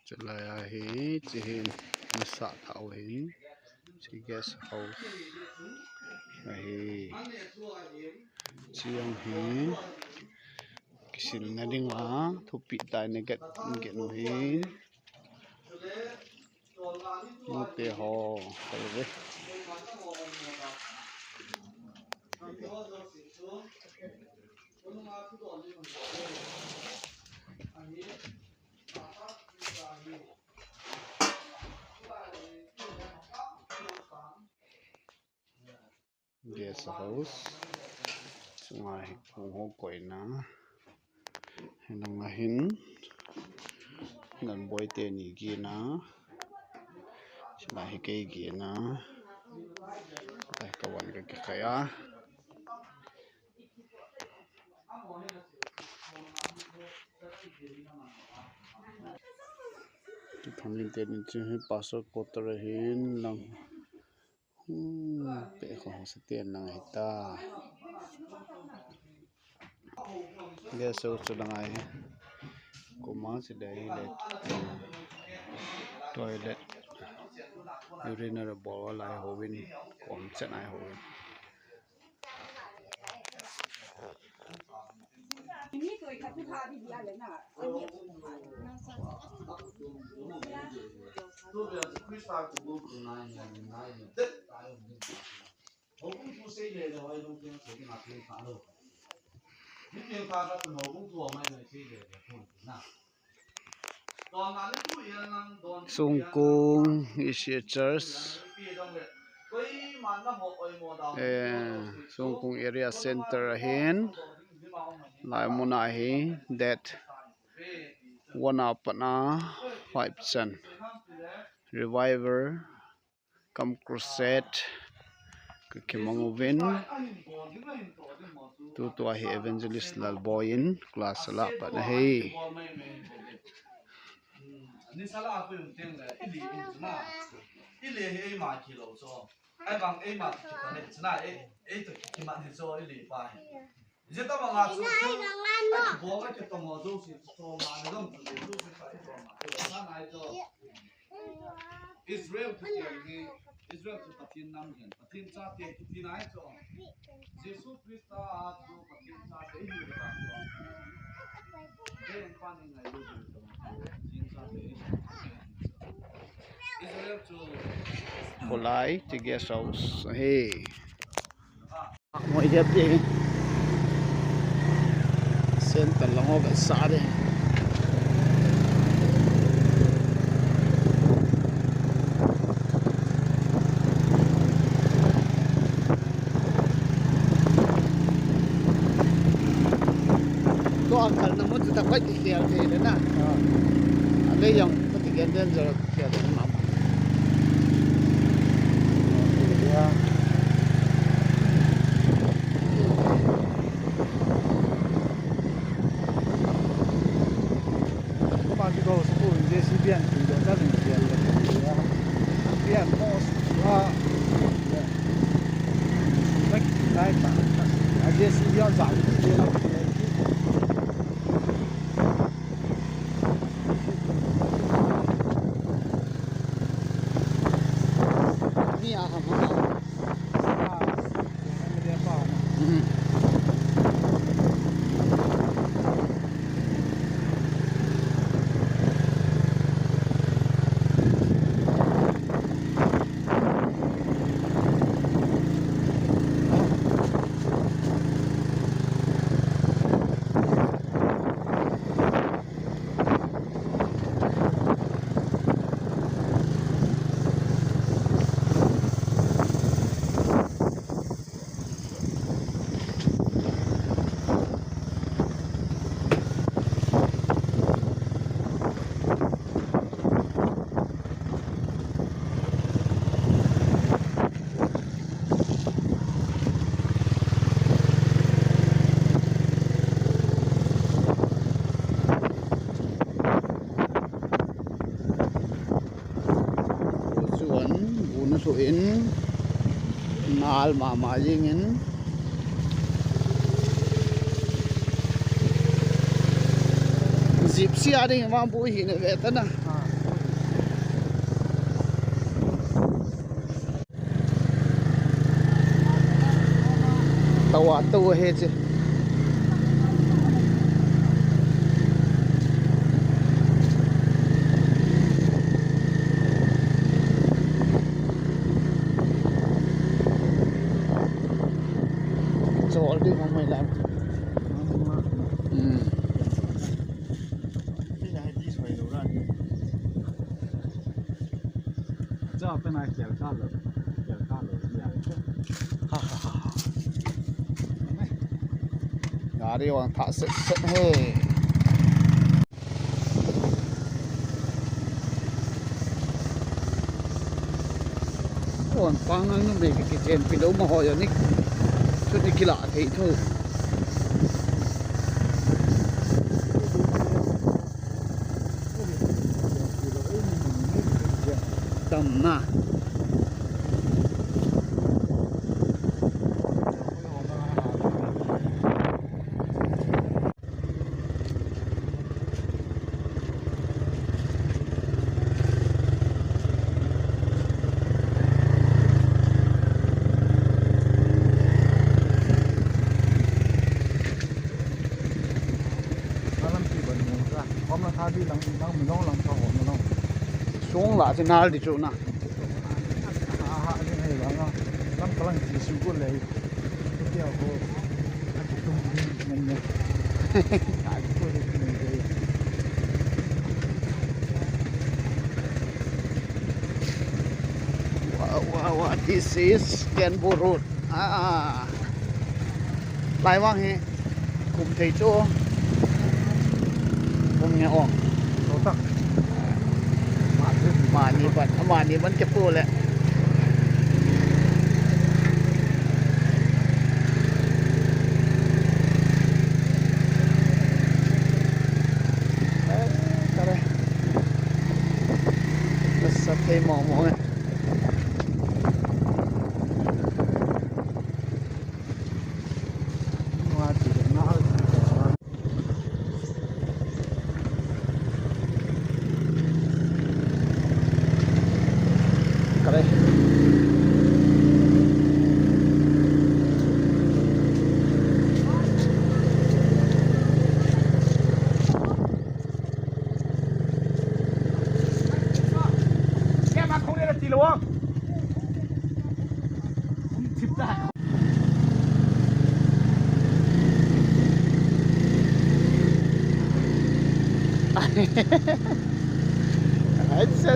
Celaya hi cihin masa thau hi ci guest house hi chiang hi kisil na ding thupi tai ne get no hi te ho kalwe guest house sungai ho koina hinangahin ngan boy te ni gina sila hikay gina kawan ka kaya thongin te ni chi pasok kotrahin lang pe ko sa ten nang ita guess so sudangai kuma sidai toilet urinary bowl lai hovin kom chenai hovinนี่ตัวขัดผู้พาที่เดียวเลยน่ะตัวเดียวคริสตัลกูดูนายเด็ดตายผมกูเสียเลยเดี๋ยวไอ้ลูกเนี่ยเสียที่มาเลี้ยงข้าวเลยนี่เลี้ยงข้าวก็เป็นหัวกุ้งตัวไม่เลยเสียเลยเดี๋ยวพูดนะตอนนั้นกูยังนั่งตอน Sungkung Asia Church Sungkung area center hin lai muna hi that wana pana 5 cent reviver come crusade kimangovin tu hi evangelist lalboyin class la pana hiนี่สาระก็ยังเต็มเลยอีหลีเป็นชนะอีหลีให้มากี่โลโซไอ้บางมากี่คนเนี่ยชนะตัวกี่มาที่โซอีหลีไปเจ้าต้องมาสู้ไอ้บัวก็จะต้องมาสู้สิโซมาไม่ต้องสู้สิไปโซมาตัวท่านไอ้โซอิสราเอลที่นี่อิสราเอลที่ประเทศนั้นเห็นประเทศชาติที่ไหนโซเยซูคริสต์อาจจะประเทศชาติที่อยู่ในการโซเรื่องความยังไงรู้สึกโซKulay ti guest house hey mo idep di sen talango ba sare to akal na mo ta kwai ti siya de na ale yang patigen den zara siya de na particle school JCBN itu dari dia dia pos baik baik JCBN jauh dia ni apa dia apa suin mal mama jingin zip sia ding ma bu hi ne ve ta na tawa to he che chol ding ma mai lamเป็นอะไรเกี่ยวกับเลยงาดีวังทะเสร็จเฮ้โอ้ยปังนั่นไม่กี่เจนไปดูมาหอยนี่ชุดนี้กีฬาเที่ยวดำนะที่หลังมีน้องหลังเขาหอมน้องช่วงหลังจะน่าดีจุนะนี่ให้หลังอ่ะตั้งกำลังจีสูก็เลยเที่ยวก็อาจจะต้องมันเนี่ยอาจจะต้องเลยว้าว this is Canberra Road ลายว่างเฮกลุ่มเทโจ้ตรงนี้ออกเราตั้งมานี่บัดมานี่มันจะพูดแหละอะไรก็สัตย์ให้มองไง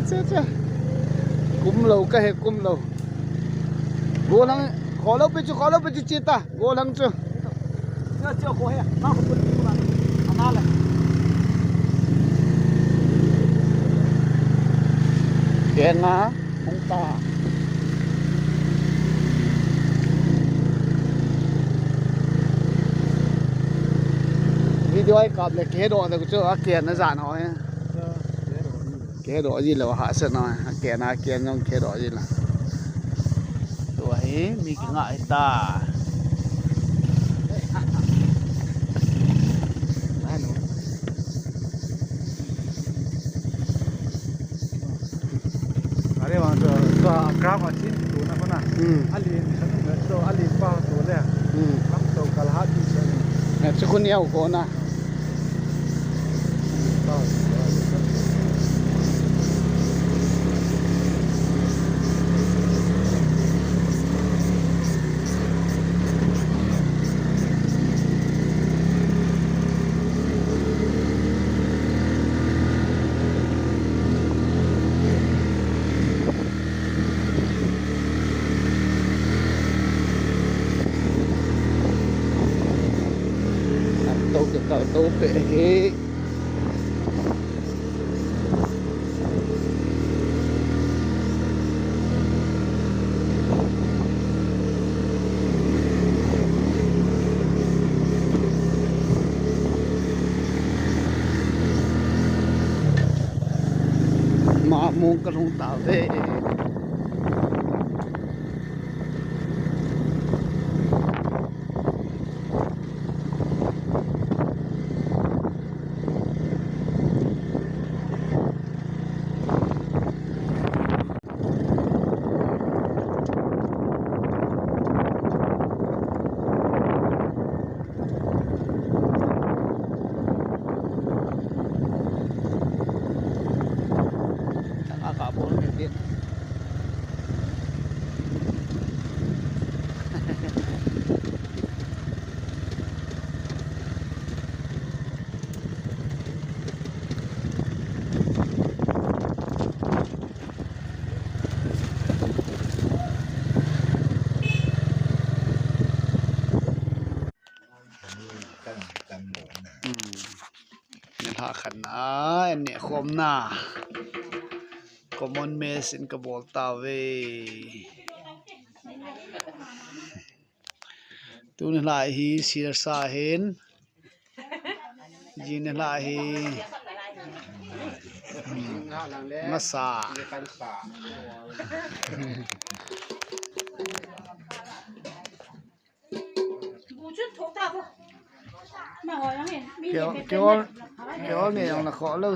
अच्छा कुम लो कहे कुम लो गोलंग खोलो पे चिता गोलंग चोเนี่ยเจ้าโคเฮน้าคนคนนั้นน้าเลยแกนะมงตาวิดีโอให้กลับเลยเกดอแต่กูเจอเกียนนะจานหอยKẻ đỏ gì là hạ sơn nói kẻ nào kẻ nhông kẻ đỏ gì là tuổi mi cái ngại ta ở đây bằng giờ grab ở trên tủ nó con nào ali so ali pa tủ đấy lắm tàu cả hai đi chơi nè chú con yêu con à tàu bể hế mà muốn cái không tạo thế ทาขันนาอันเนี่ยคมหน้า common mess in Kaboltawe tu ni lai hi sir sa hen jin lai hi masa kiểu này là khó lâu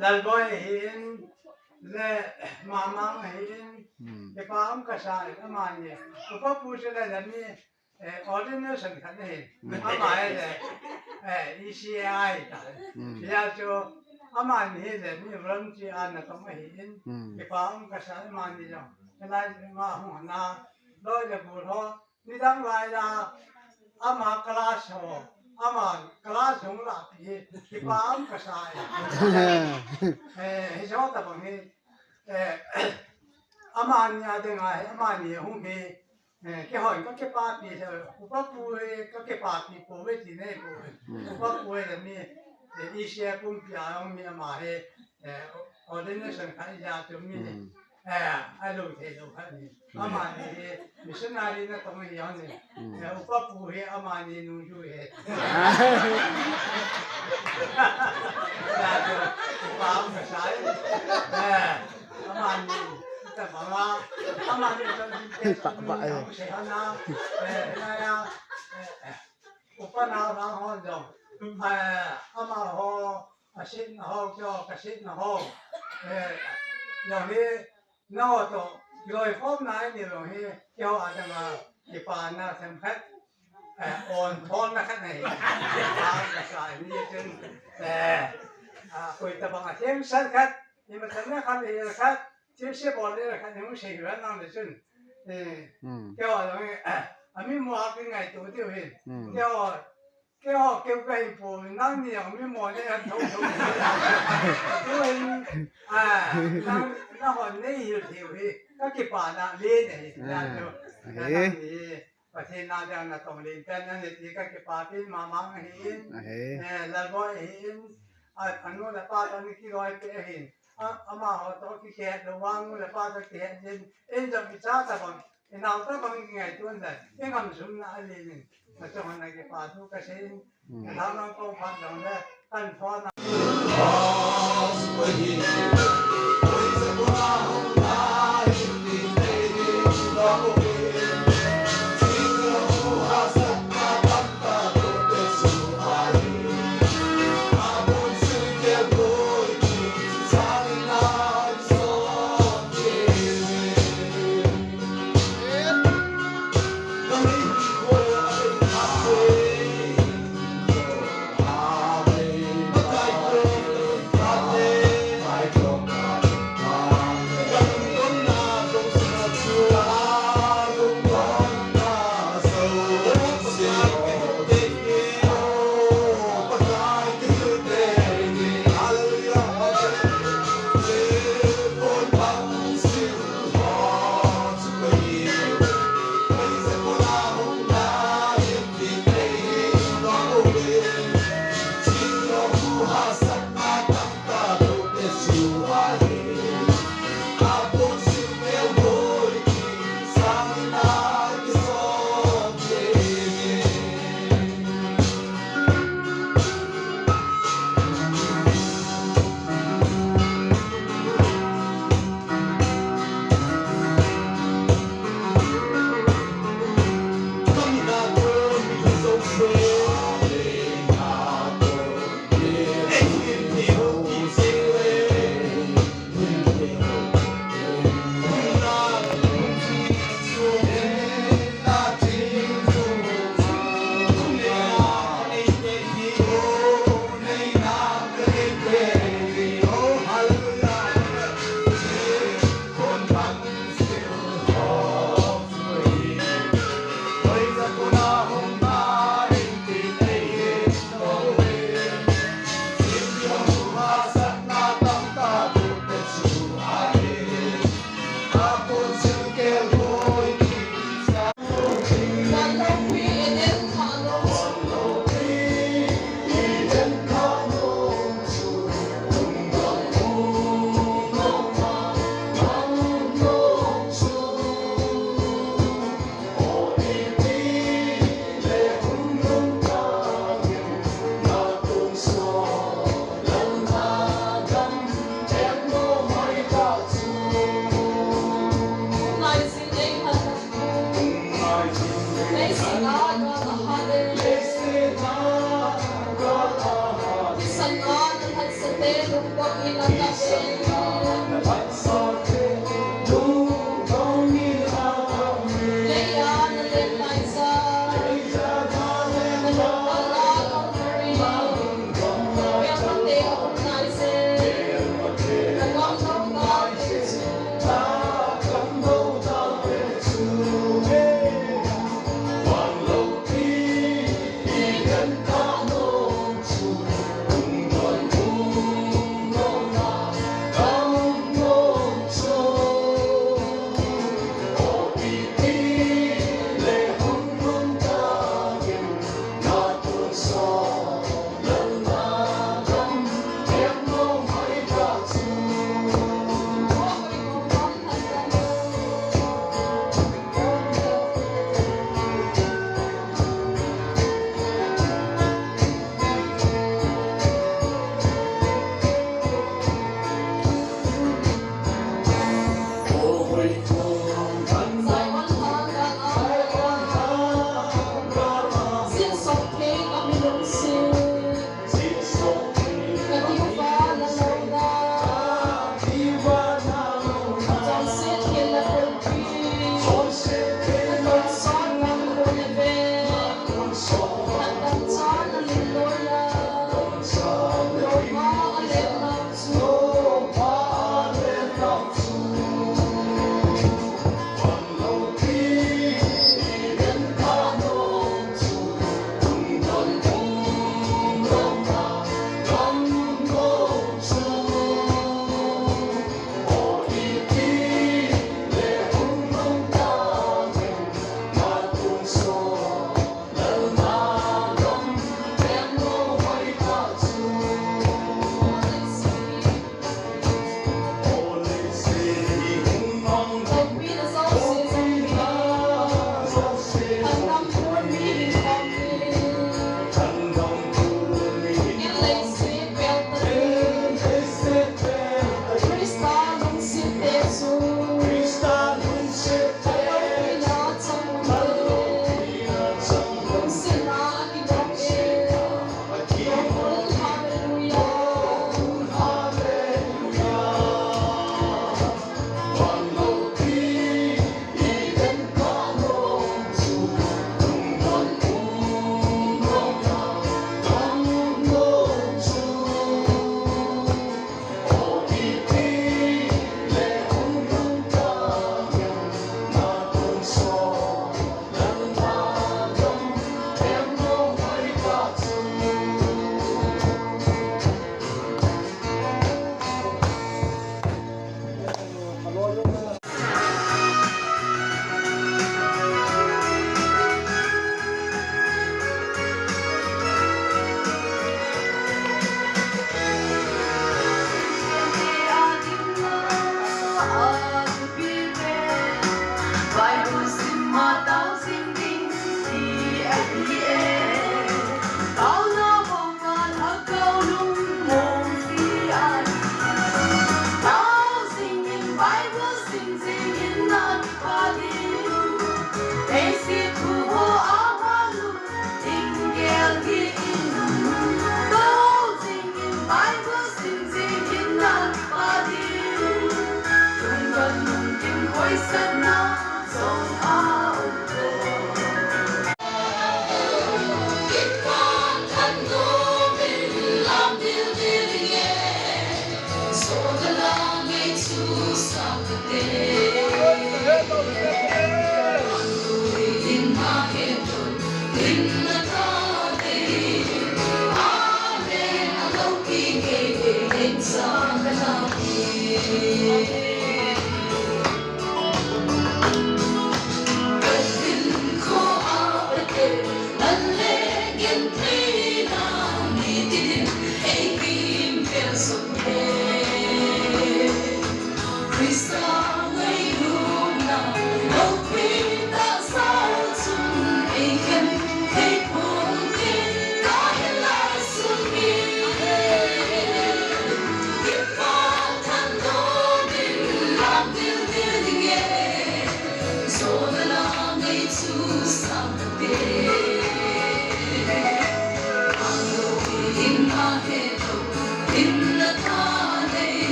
Lal boy hin le mamang hin ke pam ka sai ka mani ko pu se la ni ordination คันนี้อามาเลยECI ยาจูอามานี่เลยมีรันจีอันนั้นต้องมาเห็นที่ฟังภาษามันนี่จ้ะเวลามาหัวหน้าโดยจะพูดว่านี่ทั้งหลายนะอามาคลาสอามาคลาสของเราที่ฟังภาษาให้ชอบแต่บางทีอามานี่อะไรไงอามานี่หุ่นเque hoyก็ปาปีเถอะอุปปุยก็ปาปีปุยที่ไหนปุยอุปปุยมีอีเชียปุ่มพิอามีมาเordination ขันยาตัวมีไอ้ลูกเทลูกขันนี้อามานี่มิชนารีน่ะต้องมีอย่างนี้อุปปุยอามานี่นุ่งอยู่ยาตัวปามภาษาอามานี่แต่บอกว่าอามานี่ต้องใช้นะอุปนาราห้องจงอามาห้องอาชีพห้องจงอาชีพห้องอย่างนี้นอกจากโดยพบนายนี่เราให้เจ้าอาจจะมาที่ป่านาสัมผัสอ่อนทอนนะครับในป่าภาษานี่จึงคุยแต่บางทีมสันคัดนี่มันทำให้คันเองนะครับที่เชื่อบอลเลยครับที่มันเชื่อว่านั่นเลยจึงเจ้าอะไรอามีมัวเป็นไงตัวเดียวเห็นเจ้าเกี่ยวกับผมนั่นนี่อามีมัวเนี่ยทุกตัวเห็นนั่นคนนี้อยู่ที่ก็เก็บป่านะเลี้ยงเนี่ยนั่นนี่ประเทศนาจังนะตรงนี้แต่นั่นนี่ก็เก็บป่าเป็นมามังเห็นแล้วก็เห็นอันนู้นแล้วป่าตอนนี้กี่ร้อยปีเห็นอามาเขาต้องคิดแค่ระวังแล้วป่าจะแค่เห็นจะพิจารณาบ้างเราต้องบางไงตัวนั้นเองคำสุ่มนะอะไรนี่มาจะมันอะไรป่าทุกข์เช่นเราต้องฟังตรงนั้นท่านพ่อนะLeia,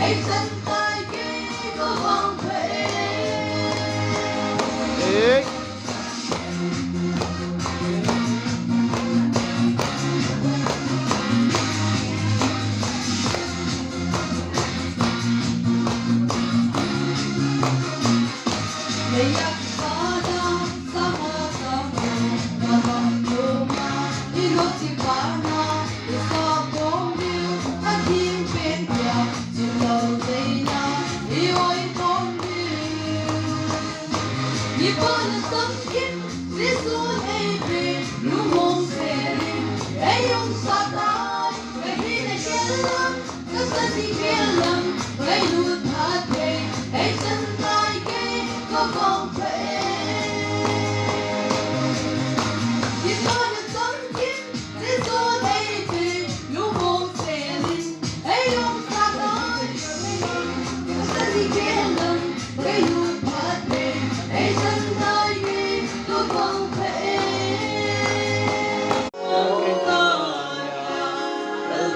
Hãy subscribe cho kênh Ghiền Mì Gõ để không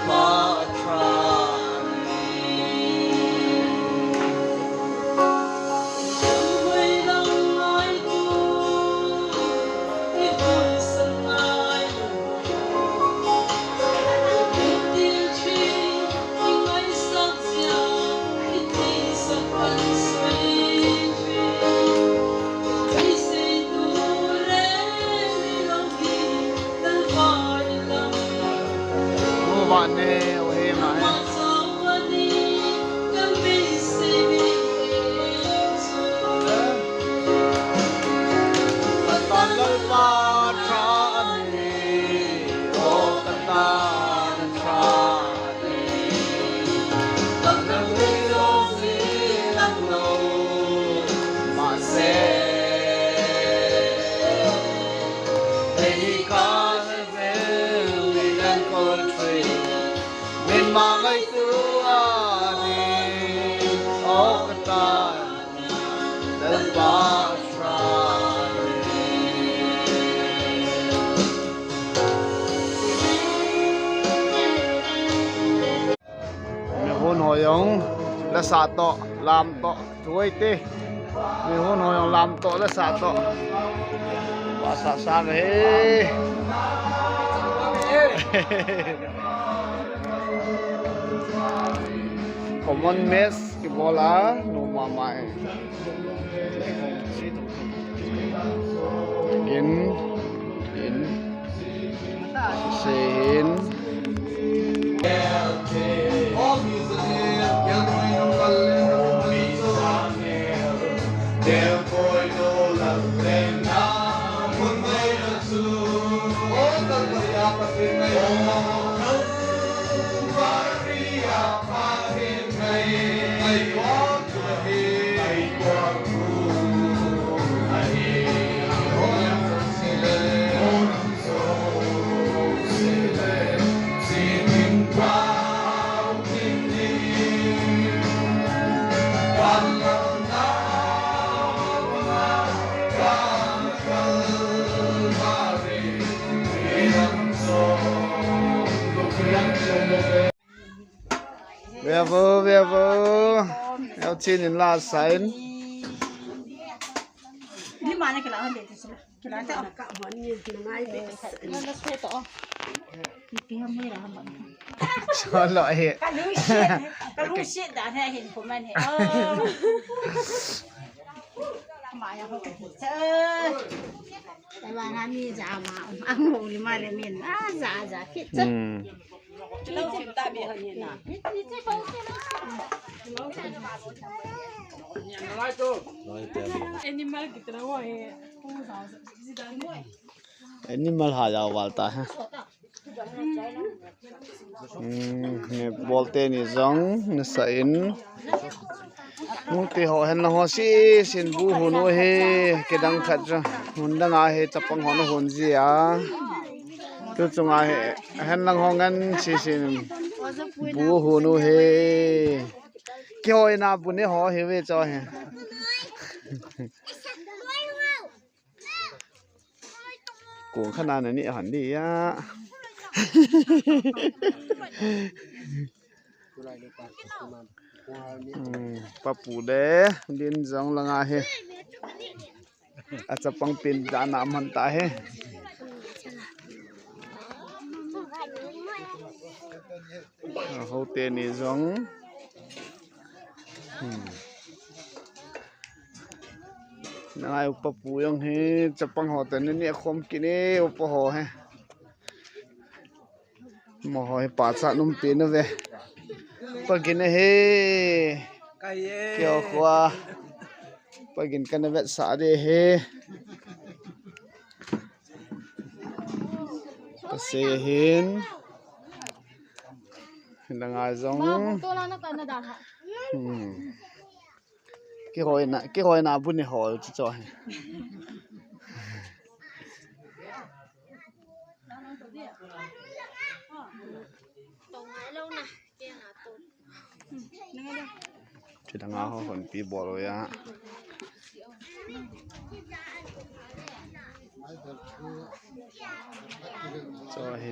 bỏ lỡ hoyong la sa to lam to chuai te mi hon hoyong lam to la sa to wa sa he common mess ki bola no mamai in sin Wever el chin in la sign Di mana ke lah hendak tu? Ke lah tak? Kak mana ngai be. Mana suai tu? Pipi hamil lah hamil. ชอนลอย Kalau shit dah saya hen komen hen. Kemana kau kecil? Tapi kami sama, aku lima lemin. Zaza kita. Kalau kita biar ni nak. Ini bangsa. Animal kita rawai. Animal haja walta hai ne bolte ni zong ne sain mukti ho hen ho si sin bu huno he kedang khatra hundang a he chapang hono honji a tu chunga he hen lang hongan si sin bu huno he kyoi na bu ne ho he we cho he cuồng khả năng này hẳn đi á papu de din zong langa he acha pang pin da nam han ta he ho te ni zong nai papu yang he chapang ho te ni khom kini upo ho he mo ho pa cha num pe na ve pagin he kyo khwa pagin kan ve sa de he se hin nanga zong cái hồi nào bún này hỏi chứ cho thì thằng nào họ còn bị bỏ rồi á so he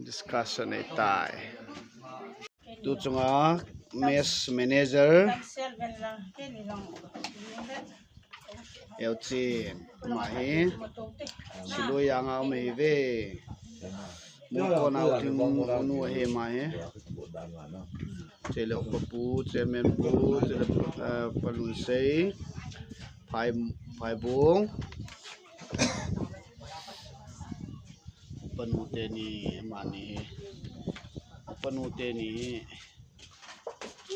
discussion này tại tu chunga mess manager elchin mai siloi anga mai ve mo kona uting nu he mai chele papu chairman pu chele palun sei phai bong panute ni mani panute ni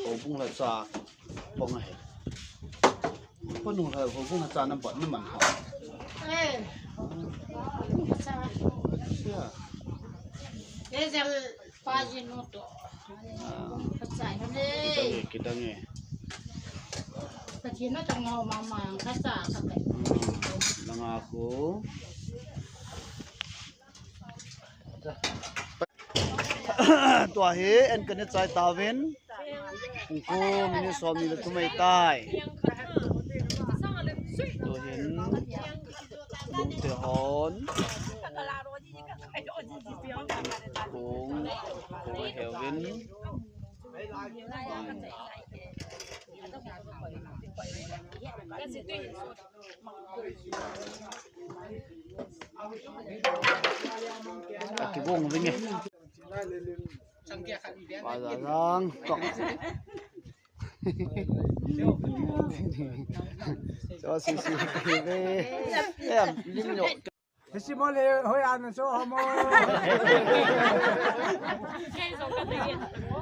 hobung la cha pong hai panu la hobung la cha na ba na man ha Ezal pagino to. Kasai hane. Kita nge. Pagino to ngau mama ang kasa kate. Lang ako. Tua he en kane chai tawin. Ko mini somi le tumai tai. To hin te hon. โค้งแถววินตัดที่วงเป็นไงว่าจะร้องกล่องcho xì xì về em linh nhộ Thế xin mời lên hơi ăn số hả mô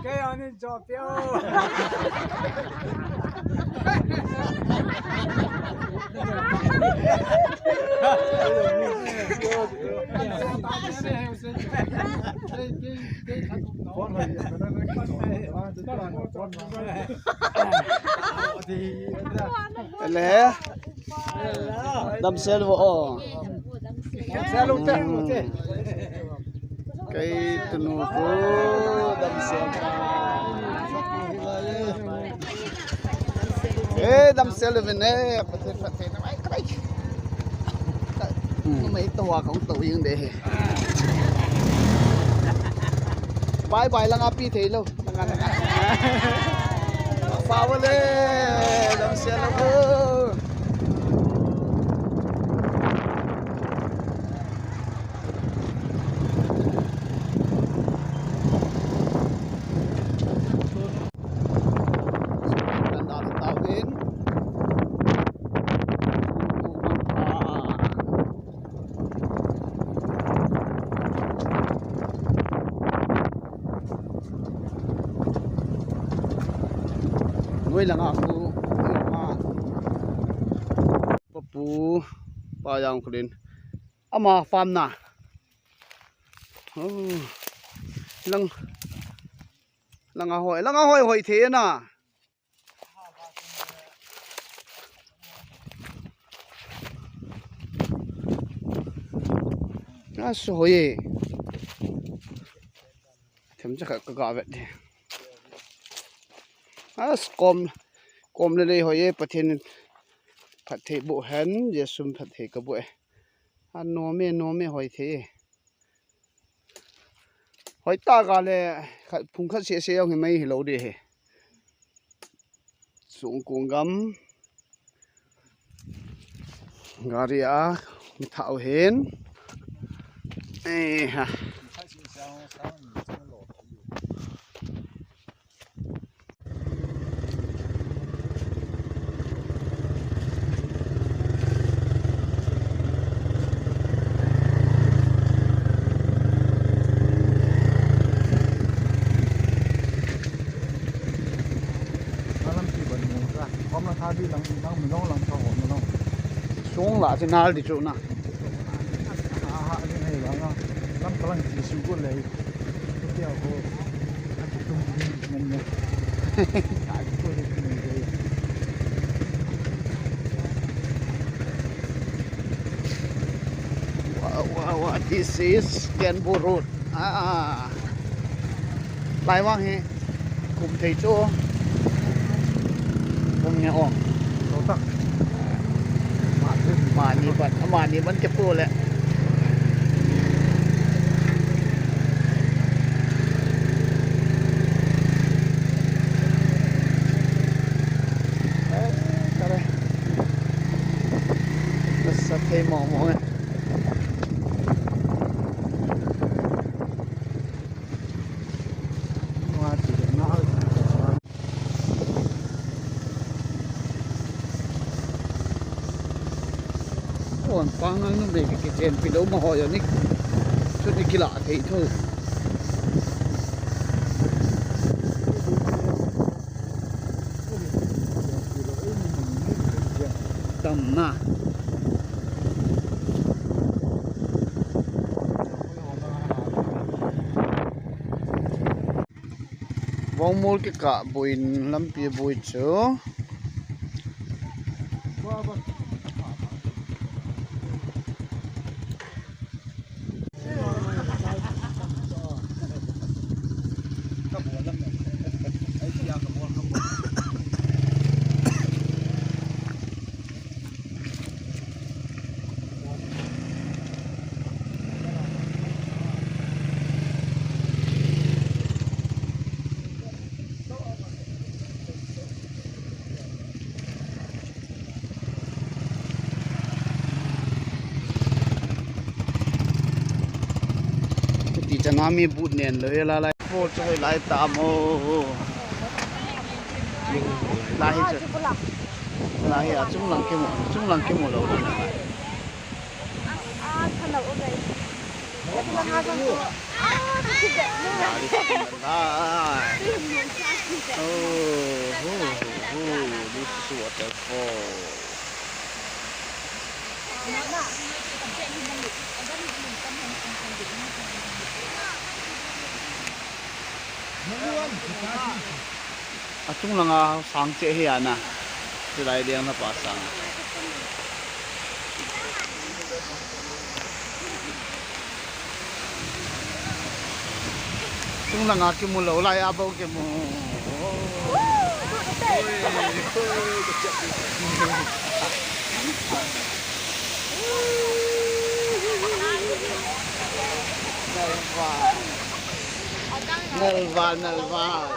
cái anh đi cho tiêu lẽ đâm xe vô xe lúc tết cây tunu phố đâm xe đâm xe lên bên đây phát thế nó mấy cái mấy tòa không tụ yên để bye bye lang api thế luôn lang phá vào lên đâm xe lên nuôi là ngọc pu pu ba yang kudin ama farm na lang hỏi thế na à soi thầm chắc cả gà vậy com lên đây hỏi phát hiện phát thể bộ hấn giờ xung phát thể cái bộ anh nó mẹ hỏi thế hỏi ta cả là phun khát xe ông mấy lâu đi xuống cuồng gắm gari à mi thảo hến ha đi lăng mình lăng cho họ nó xuống lại trên nào đi chỗ nào cái này là lăng cái lăng chỉ số của lấy cái tiêu của anh chỉ tung mình nhé cái của mình đây wow this is Kenpo Road lại vang he cùng thầy chỗ không nghe ổn đâu tắc mà ni vẫn chụp cô lẹ đây nó sắp thêm mỏ này còn quang nó để cái trên phi đấu mà họ giờ nick chút đi kia lạ thấy thôi tầm na vòng mol cái cả bụi lắm bia bụi chứ มามีบุญเนียนเลยละลายโคตรจะให้หลายตามโอ้หลายจะหลายอ่ะจุ่มหลังเกี่ยวหมดแล้วนะโอ้โห this is waterfall chung lang sang che hiya na silai diang na pasang chung lang ki mu lo lai abaw ke mo Nalva.